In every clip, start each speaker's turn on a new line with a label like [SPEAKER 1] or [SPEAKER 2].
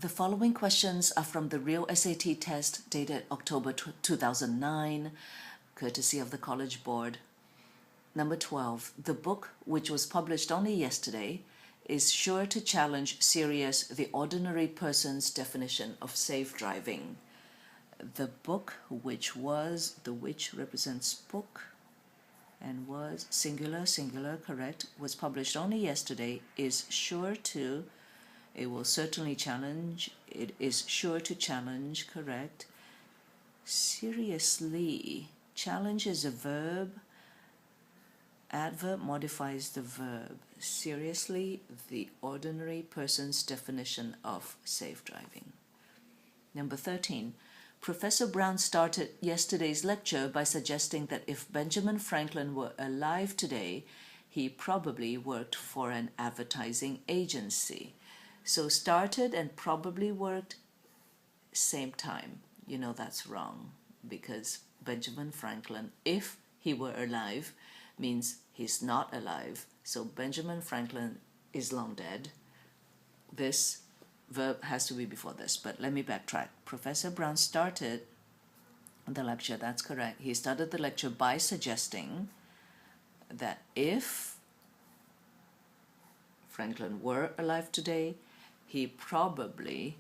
[SPEAKER 1] The following questions are from the Real SAT test dated October 2009, courtesy of the College Board. Number 12. The book, which was published only yesterday, is sure to challenge serious, the ordinary person's definition of safe driving. The book, which was, the which represents book, and was singular, correct, was published only yesterday, is sure to, it will certainly challenge, it is sure to challenge, correct. Seriously, challenge is a verb, adverb modifies the verb. Seriously, the ordinary person's definition of safe driving. Number 13. Professor Brown started yesterday's lecture by suggesting that if Benjamin Franklin were alive today, he probably worked for an advertising agency. So started and probably worked same time. You know that's wrong, because Benjamin Franklin, if he were alive, means he's not alive. So Benjamin Franklin is long dead. This verb has to be before this, but let me backtrack. Professor Brown started the lecture, that's correct. He started the lecture by suggesting that if Franklin were alive today, he would probably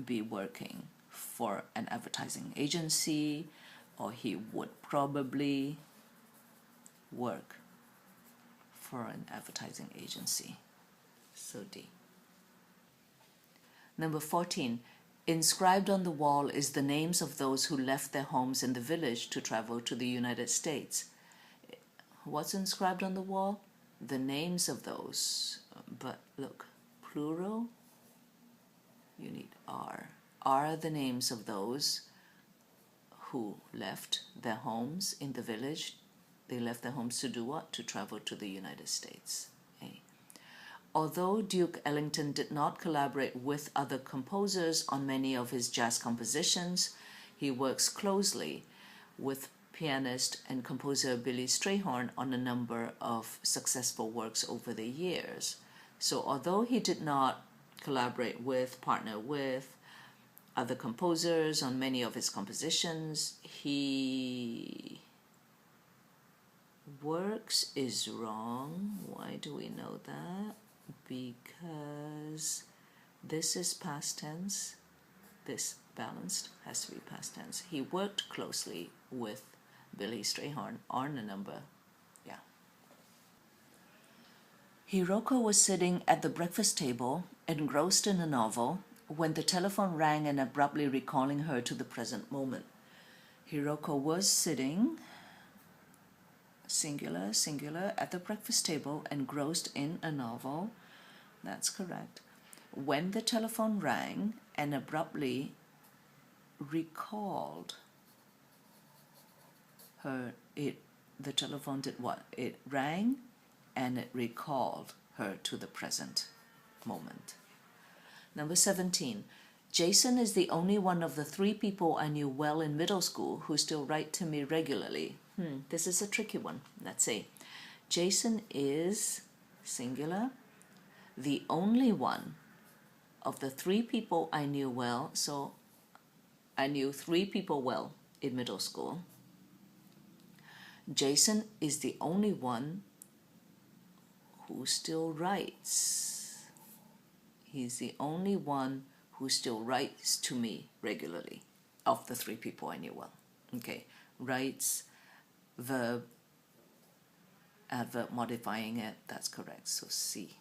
[SPEAKER 1] be working for an advertising agency, or he would probably work for an advertising agency. So D. Number 14. Inscribed on the wall is the names of those who left their homes in the village to travel to the United States. What's inscribed on the wall? The names of those. But look, plural, you need are. Are the names of those who left their homes in the village. They left their homes to do what? To travel to the United States. A. Although Duke Ellington did not collaborate with other composers on many of his jazz compositions, he works closely with pianist and composer Billy Strayhorn on a number of successful works over the years. So although he did not collaborate with, partner with other composers on many of his compositions, he works is wrong. Why do we know that? Because this is past tense. This balanced has to be past tense. He worked closely with Billy Strayhorn on a number. Yeah. Hiroko was sitting at the breakfast table, engrossed in a novel, when the telephone rang and abruptly recalling her to the present moment. Hiroko was sitting, singular, at the breakfast table, engrossed in a novel. That's correct. When the telephone rang and abruptly recalled her, the telephone did what? It rang and it recalled her to the present moment. Number 17. Jason is the only one of the 3 people I knew well in middle school who still write to me regularly. This is a tricky one. Let's see. Jason is, singular, the only one of the 3 people I knew well. So I knew 3 people well in middle school. Jason is the only one who still writes. He's the only one who still writes to me regularly of the 3 people I knew well. Okay, writes, verb, adverb modifying it, that's correct, so C.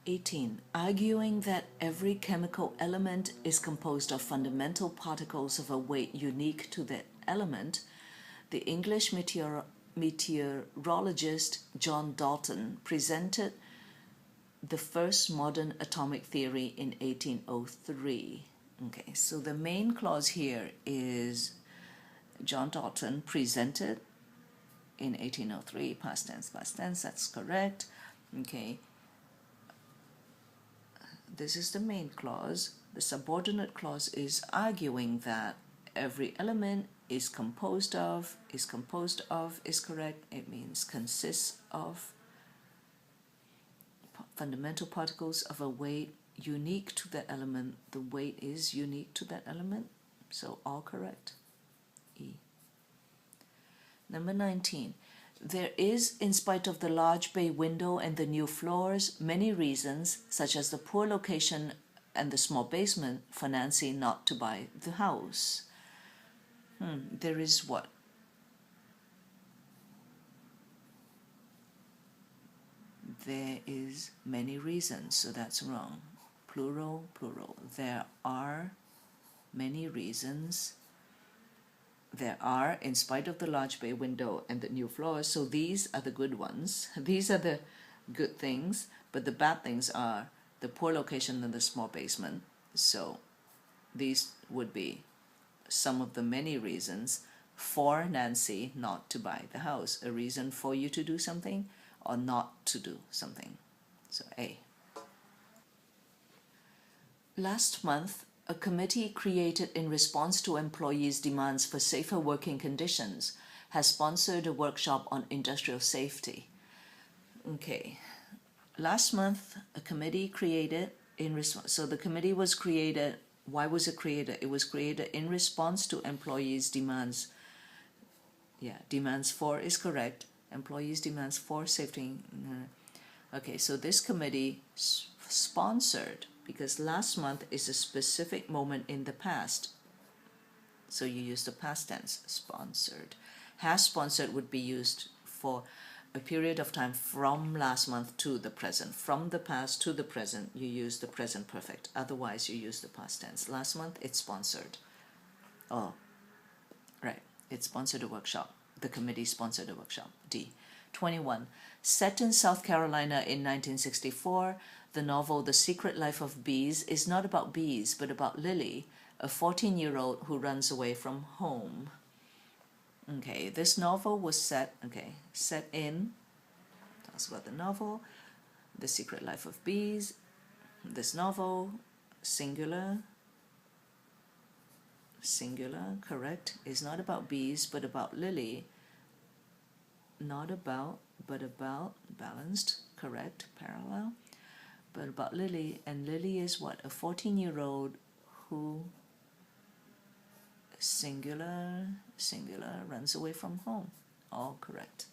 [SPEAKER 1] 18. Arguing that every chemical element is composed of fundamental particles of a weight unique to that element, the English meteorologist John Dalton presented the first modern atomic theory in 1803. Okay, so the main clause here is John Dalton presented in 1803, past tense, that's correct. Okay, this is the main clause. The subordinate clause is arguing that every element is composed of is correct. It means consists of fundamental particles of a weight unique to that element. The weight is unique to that element, so all correct. E. Number 19. There is, in spite of the large bay window and the new floors, many reasons, such as the poor location and the small basement, for Nancy not to buy the house. There is what? There is many reasons, so that's wrong. Plural, plural. There are many reasons. There are, in spite of the large bay window and the new floors, so these are the good ones. These are the good things, but the bad things are the poor location and the small basement. So these would be some of the many reasons for Nancy not to buy the house. A reason for you to do something or not to do something. So A. Last month, a committee created in response to employees' demands for safer working conditions has sponsored a workshop on industrial safety. Okay. Last month, a committee created in response. So the committee was created. Why was it created? It was created in response to employees' demands. Yeah, demands for is correct. Employees' demands for safety. Okay, so this committee sponsored, because last month is a specific moment in the past. So you use the past tense, sponsored. Has sponsored would be used for a period of time from last month to the present. From the past to the present, you use the present perfect. Otherwise, you use the past tense. Last month, it's sponsored. Oh, right. It sponsored a workshop. The committee sponsored a workshop. D. 21. Set in South Carolina in 1964, the novel The Secret Life of Bees is not about bees, but about Lily, a 14-year-old who runs away from home. Okay, this novel was set in, talks about the novel, The Secret Life of Bees. This novel, singular, correct, is not about bees, but about Lily. Not about, but about, balanced, correct, parallel, but about Lily. And Lily is what? A 14-year-old who, singular, runs away from home. All correct.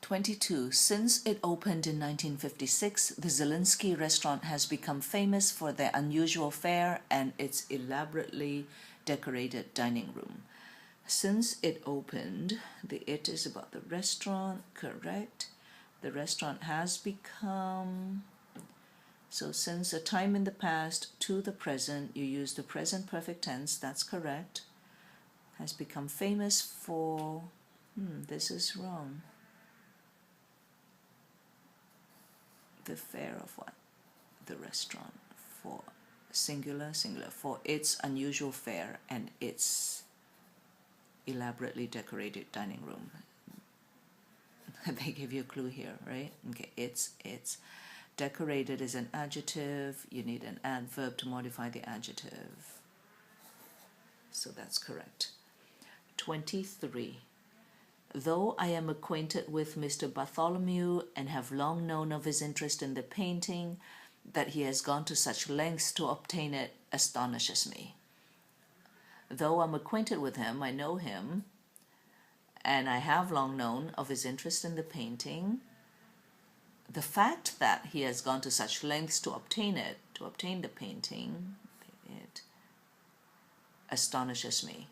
[SPEAKER 1] 22. Since it opened in 1956, the Zelinsky restaurant has become famous for their unusual fare and its elaborately decorated dining room. Since it opened, the it is about the restaurant, correct. The restaurant has become, so since a time in the past to the present, you use the present perfect tense, that's correct. Has become famous for, this is wrong. The fare of what? The restaurant, for singular, for its unusual fare and its elaborately decorated dining room. They give you a clue here, right? Okay, it's. Decorated is an adjective. You need an adverb to modify the adjective. So that's correct. 23. Though I am acquainted with Mr. Bartholomew and have long known of his interest in the painting, that he has gone to such lengths to obtain it astonishes me. Though I'm acquainted with him, I know him, and I have long known of his interest in the painting, the fact that he has gone to such lengths to obtain the painting, it astonishes me.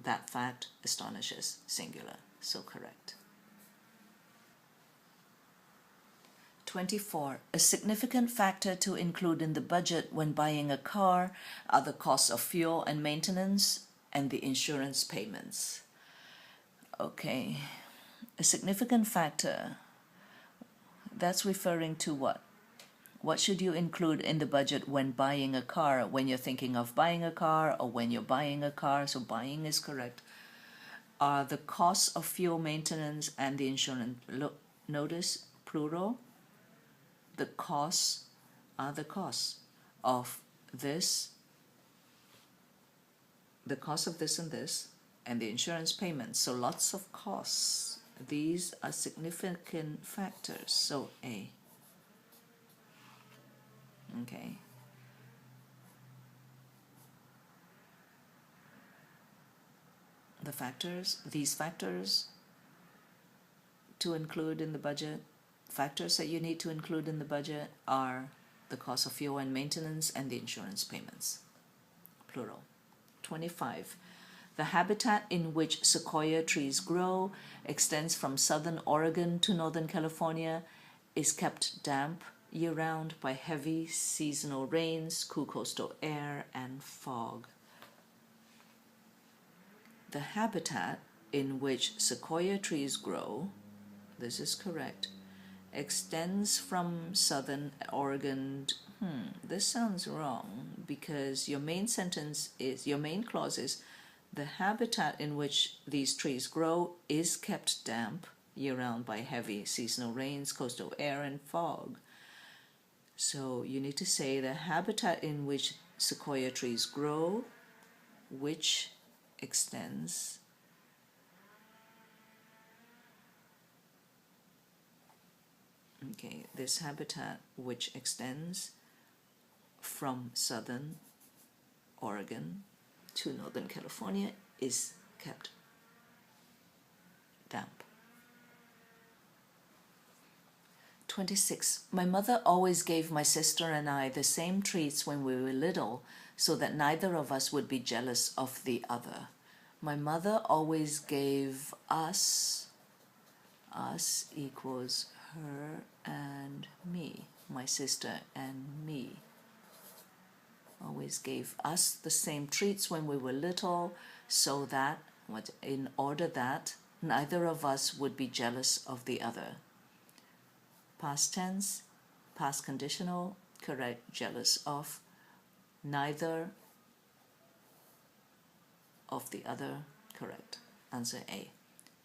[SPEAKER 1] That fact astonishes, singular, so correct. 24. A significant factor to include in the budget when buying a car are the costs of fuel and maintenance and the insurance payments. Okay, a significant factor, that's referring to what? What should you include in the budget when buying a car, when you're thinking of buying a car or when you're buying a car? So buying is correct. Are the costs of fuel maintenance and the insurance. Notice plural. The costs are the costs of this the cost of this and this, and the insurance payments. So lots of costs. These are significant factors. So A. Okay. The factors, these factors to include in the budget, factors that you need to include in the budget are the cost of fuel and maintenance and the insurance payments. Plural. 25. The habitat in which sequoia trees grow extends from southern Oregon to northern California, is kept damp year-round by heavy seasonal rains, cool coastal air, and fog. The habitat in which sequoia trees grow, this is correct, extends from southern Oregon. This sounds wrong because your main clause is the habitat in which these trees grow is kept damp year-round by heavy seasonal rains, coastal air, and fog. So you need to say the habitat in which sequoia trees grow, which extends this habitat which extends from southern Oregon to northern California is kept damp. 26. My mother always gave my sister and I the same treats when we were little so that neither of us would be jealous of the other. My mother always gave us equals her and me, my sister and me. Always gave us the same treats when we were little so that, in order that neither of us would be jealous of the other. Past tense, past conditional, correct, jealous of, neither of the other, correct. Answer A.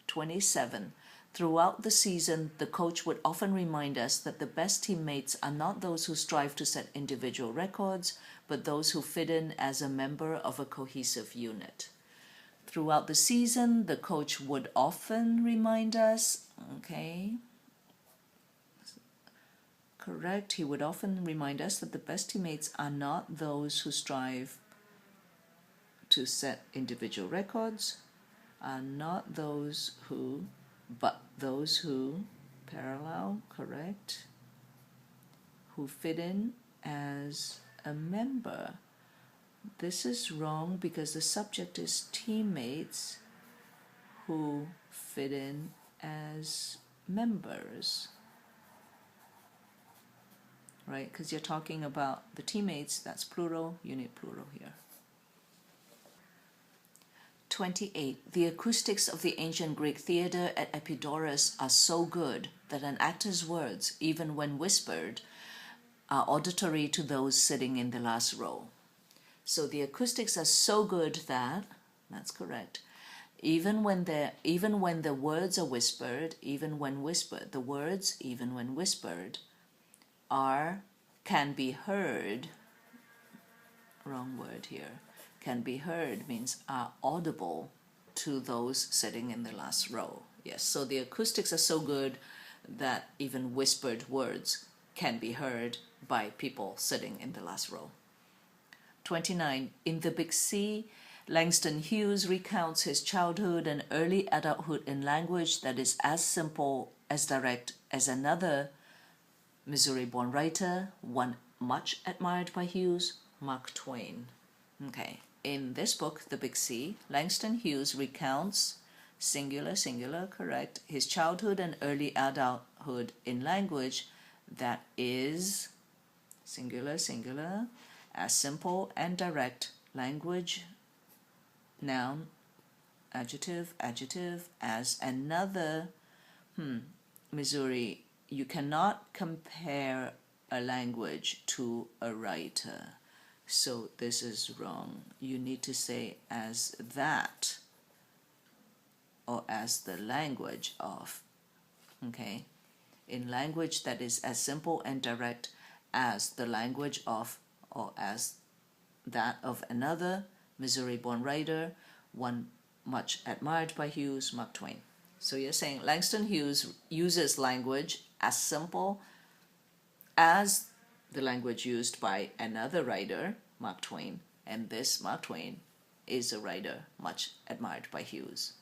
[SPEAKER 1] 27. Throughout the season, the coach would often remind us that the best teammates are not those who strive to set individual records, but those who fit in as a member of a cohesive unit. Throughout the season, the coach would often remind us, correct, he would often remind us that the best teammates are not those who strive to set individual records, are not those who, but those who, parallel, correct, who fit in as a member. This is wrong because the subject is teammates who fit in as members, right? Because you're talking about the teammates, that's plural, you need plural here. 28. The acoustics of the ancient Greek theater at Epidaurus are so good that an actor's words, even when whispered, are auditory to those sitting in the last row. So the acoustics are so good that, that's correct, even when the words are whispered, even when whispered, the words, even when whispered, can be heard, wrong word here, can be heard means are audible to those sitting in the last row. Yes, so the acoustics are so good that even whispered words can be heard by people sitting in the last row. 29. In The Big C, Langston Hughes recounts his childhood and early adulthood in language that is as simple as direct as another Missouri-born writer, one much admired by Hughes, Mark Twain. In this book, The Big C, Langston Hughes recounts, singular, singular, correct, his childhood and early adulthood in language that is, singular, singular, as simple and direct, language, noun, adjective, adjective, as another, Missouri, you cannot compare a language to a writer. So this is wrong. You need to say as that or as the language of, in language that is as simple and direct as the language of or as that of another Missouri-born writer, one much admired by Hughes, Mark Twain. So you're saying Langston Hughes uses language as simple as the language used by another writer, Mark Twain, and this Mark Twain is a writer much admired by Hughes.